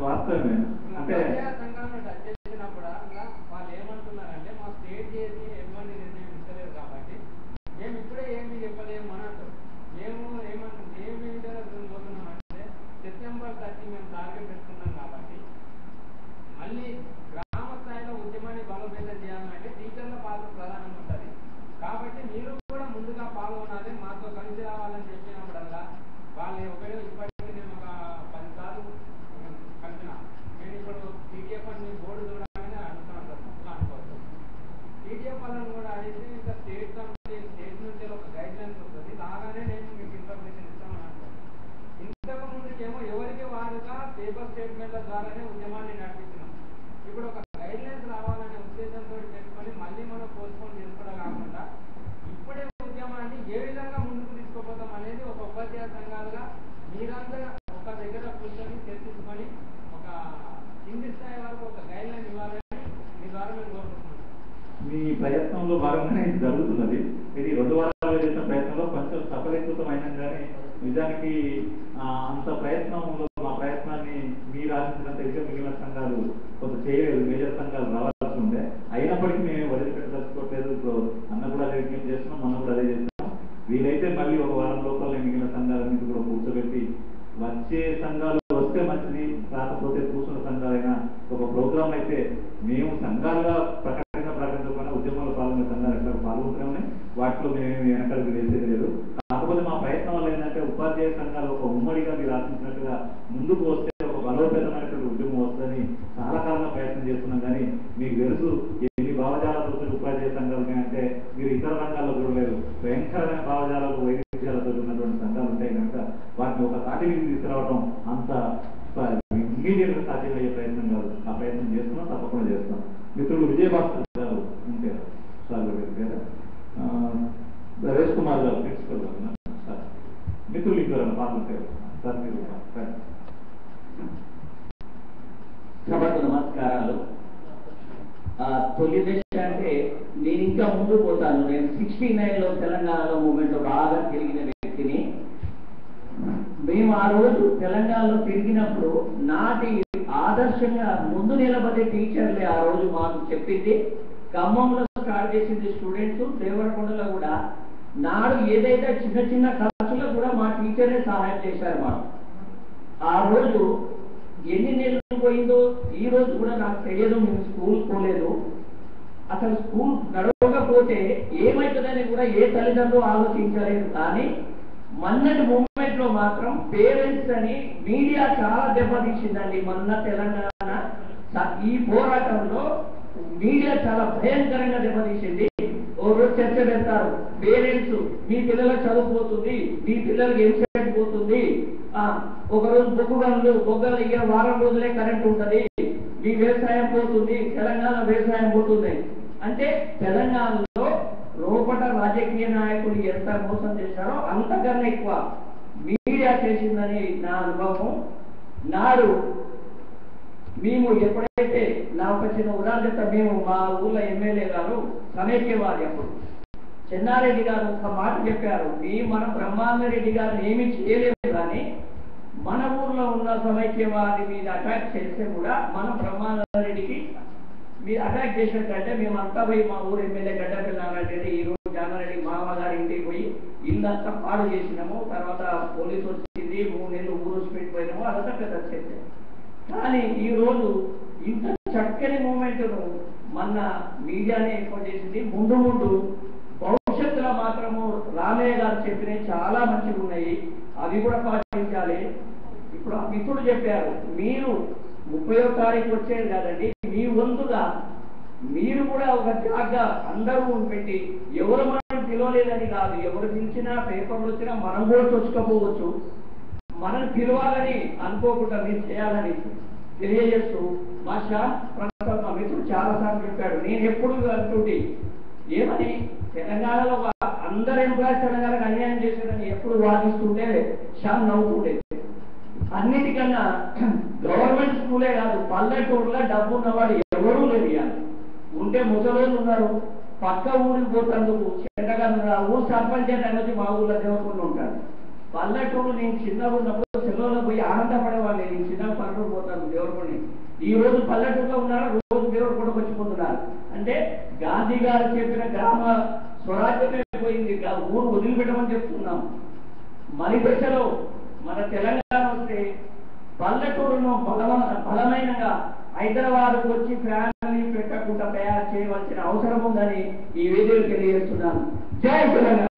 వాస్తవమే అంటే వాళ్ళు ఏమంటున్నారంటే మా స్టేట్ చేసి ఎటువంటి నిర్ణయం ఇస్తలేదు కాబట్టి మేము ఇప్పుడే ఏమి చెప్పలేము అని అంటారు. మేము ఏమి పోతున్నామంటే సెప్టెంబర్ 30 మేము టార్గెట్ పెట్టుకున్నాం కాబట్టి మళ్ళీ గ్రామ స్థాయిలో ఉద్యమాన్ని బలోపేతం చేయాలంటే టీచర్ల పాత్ర ప్రధానంగా ఉంటుంది. కాబట్టి మీరు కూడా ముందుగా పాల్గొనాలి, మాతో కలిసి రావాలని చెప్పినప్పుడల్లా వాళ్ళు ఒకవేళ ఇప్పటికీ నేను ఒక 10 సార్లు కలిసిన నేను ఇప్పుడు టీడీఎఫ్ అని బోర్డు చూడాలని అడుగుతున్నాను సార్. అట్లా అనుకోవచ్చు. టీడీఎఫ్ వాళ్ళని కూడా అడిగితే ఇంకా స్టేట్ కమిటీ స్టేట్ నుంచి ఒక గైడ్ లైన్స్ వస్తుంది, రాగానే నేను మీకు ఇన్ఫర్మేషన్ ఇస్తామని అనుకోవచ్చు. ఇంతకు ముందుకేమో ఎవరికి వారుగా పేపర్ స్టేట్మెంట్ల ద్వారానే ఉద్యమాన్ని నడిపించినాం. ఇప్పుడు ఒక గైడ్ లైన్స్ రావాలనే ఉద్దేశంతో పెట్టుకొని మళ్ళీ మనం పోస్ట్పోన్ చేసుకోవడం కాకుండా ఇప్పుడే ఉద్యమాన్ని ఏ విధంగా ముందుకు తీసుకుపోతాం అనేది ఒక ఉపాధ్యాయ సంఘాలుగా మీరందరూ ఒక దగ్గర కూర్చొని చర్చించుకొని ఒక కింది స్థాయి వరకు ఒక గైడ్ లైన్ ఇవ్వాలని మీ ద్వారా మేము కోరుకుంటున్నాం. మీ ప్రయత్నంలో భాగంగానే ఇది జరుగుతున్నది. ఇది 2 వారాలు చేసిన ప్రయత్నంలో కొంచెం సఫలీకృతమైనా కానీ నిజానికి అంత ప్రయత్నంలో మా ప్రయత్నాన్ని మీరు ఆశించినంత ఇదిగా మిగిలిన సంఘాలు కొంత చేయలేదు. మేజర్ సంఘాలు రావాల్సి ఉండే, అయినప్పటికీ మేము వదిలిపెట్టదలుచుకోవట్లేదు. ఇప్పుడు అన్న కూడా అదే విజ్ఞప్తి చేస్తున్నాం, మనం కూడా అదే చేస్తున్నాం. వీలైతే మళ్ళీ 1 వారం లోపల మిగిలిన సంఘాలన్నింటి కూడా కూర్చోబెట్టి వచ్చే సంఘాలు వస్తే మంచిది, రాకపోతే కూర్చున్న సంఘాలైనా ఒక ప్రోగ్రామ్ అయితే మేము సంఘాలుగా ప్రకటించకపోయినా ఉద్యమంలో పాల్గొనే సంఘాలు ఎట్లా పాల్గొంటూనే వాటిలో మేమేమి వెనకడుగు వేసేది లేదు. కాకపోతే మా ప్రయత్నం వల్ల ఏంటంటే ఉపాధ్యాయ సంఘాలు ఒక ఉమ్మడిగా మీరు ఆశించినట్టుగా ముందుకు వస్తే ఒక బలోపేతమైనటువంటి ఉద్యమం వస్తుందని చాలా కాలంగా ప్రయత్నం చేస్తున్నాం. కానీ మీకు తెలుసు ఎన్ని భావజాలతో ఉపాధ్యాయ సంఘాలు ఉన్నాయంటే మీరు ఇతర రంగాల్లో చూడలేదు. భయంకరమైన భావజాలకు వైవిధ్యాలతో ఉన్నటువంటి సంఘాలు ఉంటాయి కనుక వాటిని ఒక తాటి మీద తీసుకురావడం అంత ఇమ్మీడియట్గా సాధ్యమయ్యే ప్రయత్నం కాదు. ఆ ప్రయత్నం చేస్తున్నాం, తప్పకుండా చేస్తున్నాం. మిత్రులు విజయభాస్కర్ గారు ఉంటే సార్ గారు, నరేష్ కుమార్ గారు ప్రిన్సిపల్ గారు సార్, మిత్రులు ఇంకెవరైనా పాల్గొంటారు సార్. మీరు సభకు నమస్కారాలు. తొలి దశ అంటే నేను ఇంకా ముందు పోతాను. నేను 69లో తెలంగాణలో మూమెంట్ బాగా తిరిగిన వ్యక్తిని. మేము ఆ రోజు తెలంగాణలో తిరిగినప్పుడు నాటి ఆదర్శంగా ముందు నిలబడే టీచర్లే ఆ రోజు మాకు చెప్పింది. ఖమ్మంలో స్టార్ట్ చేసింది స్టూడెంట్స్, దేవరకొండలో కూడా నాడు ఏదైతే చిన్న చిన్న ఖర్చులకు కూడా మా టీచర్లే సహాయం చేశారు మాకు. ఆ రోజు ఎన్ని నెలలు పోయిందో ఈ రోజు కూడా నాకు తెలియదు. మేము స్కూల్ పోలేదు. అసలు స్కూల్ నడవకపోతే ఏమవుతుందని కూడా ఏ తల్లిదండ్రులు ఆలోచించలేదు. కానీ మొన్నటి మూమెంట్ లో మాత్రం పేరెంట్స్ అని మీడియా చాలా దెబ్బతీసిందండి. మొన్న తెలంగాణ ఈ పోరాటంలో మీడియా చాలా భయంకరంగా దెబ్బతీసింది. ఓ రోజు చర్చ పెడతారు, పేరెంట్స్ మీ పిల్లలకు చదువుపోతుంది, మీ పిల్లలకి ఎంసెట్ పోతుంది, ఒకరోజు బొగ్గలు ఇక వారం రోజులే కరెంట్ ఉంటుంది, మీ వ్యవసాయం పోతుంది, తెలంగాణ వ్యవసాయం పోతుంది. అంటే తెలంగాణలో లోపల రాజకీయ నాయకులు ఎంత మోసం చేశారో అంతకన్నా ఎక్కువ మీడియా చేసిందని నా అనుభవం. నాడు మేము ఎప్పుడైతే నా ఒక చిన్న ఉదాహరణ, మేము మా ఊళ్ళో ఎమ్మెల్యే గారు సమైక్యవాది, అప్పుడు చెన్నారెడ్డి గారు ఒక మాట చెప్పారు, మన బ్రహ్మాందరెడ్డి గారిని ఏమీ చేయలేదు, కానీ మన ఊర్లో ఉన్న సమైక్యవాది మీద అటాక్ చేస్తే కూడా మన బ్రహ్మాందరెడ్డికి మీరు అటాక్ చేసినట్టే మేమంతా పోయి మా ఊరు ఎమ్మెల్యే గడ్డపిల్లారెడ్డి ఈ రోజు జానారెడ్డి మామ గారి ఇంటికి పోయి ఇల్లంతా పాడు చేసినాము. తర్వాత పోలీసు వచ్చింది, 3 నెలలు ఊరు పెట్టిపోయినాము. అదంతా పెద్ద చర్చ. కానీ ఈ రోజు ఇంత చక్కని మూమెంట్ను మన మీడియానే ఏర్పాటు చేసింది. ముందు ముందు భవిష్యత్తులో మాత్రము రామయ్య గారు చెప్పినవి చాలా మంచిగా ఉన్నాయి, అవి కూడా పాటించాలి. ఇప్పుడు మిత్రుడు చెప్పారు, మీరు 30వ తారీఖు వచ్చేది కాదండి, మీ వంతుగా మీరు కూడా ఒక జాగ్గా అందరూ పెట్టి, ఎవరు మనం పిలవలేదని కాదు, ఎవరు పిలిచినా పేపర్లు వచ్చినా మనం కూడా చొచ్చుకోపోవచ్చు, మనం పిలవాలని అనుకోకుండా మీరు చేయాలని తెలియజేస్తూ మా శ్యామ్ ప్రసాద్ మా మిత్రుడు చాలాసార్లు చెప్పాడు. నేను ఎప్పుడు అంటుంటే ఏమని తెలంగాణలో అందరు ఎంప్లాయీస్ తెలంగాణకు అన్యాయం చేశారని ఎప్పుడు వాదిస్తుంటే శ్యామ్ నవ్వుతుండేది. అన్నిటికన్నా గవర్నమెంట్ స్కూలే కాదు, పల్లెటూరులో డబ్బు ఉన్నవాడు ఎవరూ లేదు. ఉంటే ముసలోళ్ళు ఉన్నారు, పక్క ఊరికి పోతందుకు చెండగా ఊరు సర్పంచ్ అంటే వచ్చి మా ఊళ్ళో దేవకుండా ఉంటాడు. పల్లెటూరు నేను చిన్నగా ఉన్నప్పుడు సెలవులో పోయి ఆనందం ఈ రోజు పల్లెటూరులో ఉన్నారు, రోజు దేవుడు కూడా వచ్చిపోతున్నారు. అంటే గాంధీ గారు చెప్పిన గ్రామ స్వరాజ్యమే పోయింది, ఊరు వదిలిపెట్టమని చెప్తున్నాం. మరి దశలో మన తెలంగాణ వస్తే పల్లెటూరును బలమైనగా హైదరాబాద్కు వచ్చి ఫ్యామిలీ పెట్టకుండా తయారు చేయవలసిన అవసరం ఉందని ఈ వేదికలు తెలియజేస్తున్నాను. జై తెలంగాణ.